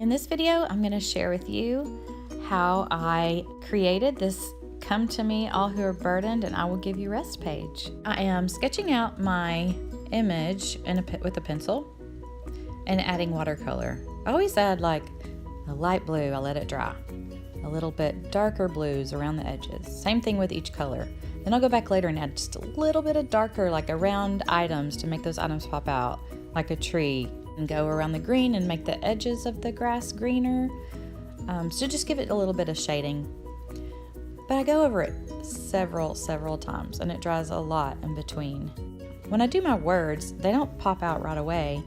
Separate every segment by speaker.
Speaker 1: In this video, I'm going to share with you how I created this "Come to me, all who are burdened, and I will give you rest" page. I am sketching out my image with a pencil and adding watercolor. I always add like a light blue, I let it dry. A little bit darker blues around the edges. Same thing with each color. Then I'll go back later and add just a little bit of darker, like around items, to make those items pop out, like a tree. And go around the green and make the edges of the grass greener. So just give it a little bit of shading. But I go over it several times, and it dries a lot in between. When I do my words, they don't pop out right away,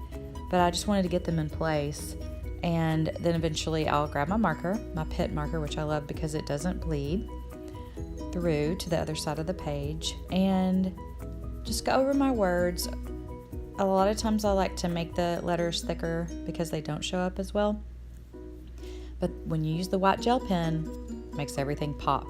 Speaker 1: but I just wanted to get them in place. And then eventually I'll grab my marker, my pit marker, which I love because it doesn't bleed through to the other side of the page, and just go over my words. A lot of times I like to make the letters thicker because they don't show up as well. But when you use the white gel pen, it makes everything pop.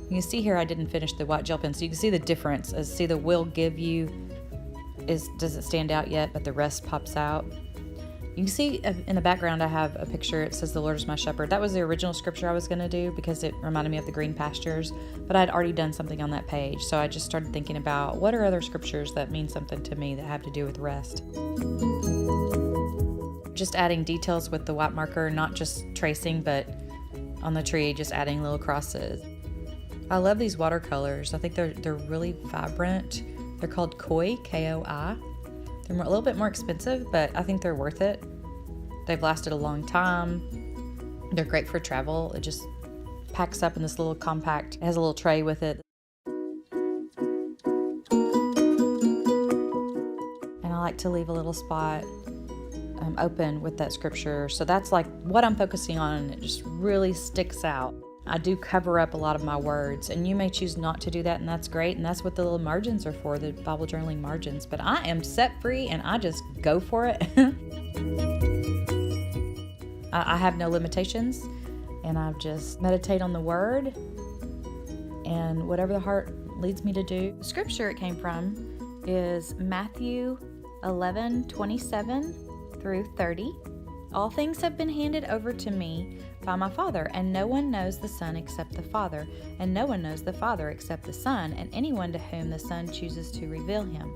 Speaker 1: You can see here I didn't finish the white gel pen, so you can see the difference. See, the "will give you" doesn't stand out yet, but the rest pops out. You can see in the background I have a picture. It says, "The Lord is my shepherd." That was the original scripture I was going to do because it reminded me of the green pastures, but I'd already done something on that page. So I just started thinking about what are other scriptures that mean something to me that have to do with rest. Just adding details with the white marker, not just tracing, but on the tree, just adding little crosses. I love these watercolors. I think they're really vibrant. They're called Koi, K-O-I. They're a little bit more expensive, but I think they're worth it. They've lasted a long time. They're great for travel. It just packs up in this little compact. It has a little tray with it. And I like to leave a little spot open with that scripture. So that's like what I'm focusing on, and it just really sticks out. I do cover up a lot of my words, and you may choose not to do that, and that's great, and that's what the little margins are for, the Bible journaling margins. But I am set free, and I just go for it. I have no limitations, and I just meditate on the word and whatever the heart leads me to do. The scripture it came from is Matthew 11:27-30. "All things have been handed over to me by my Father, and no one knows the Son except the Father, and no one knows the Father except the Son, and anyone to whom the Son chooses to reveal him.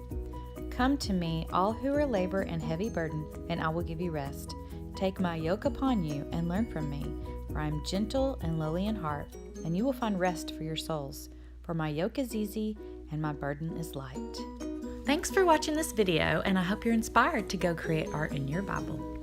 Speaker 1: Come to me, all who are labor and heavy burden, and I will give you rest. Take my yoke upon you and learn from me, for I am gentle and lowly in heart, and you will find rest for your souls. For my yoke is easy and my burden is light." Thanks for watching this video, and I hope you're inspired to go create art in your Bible.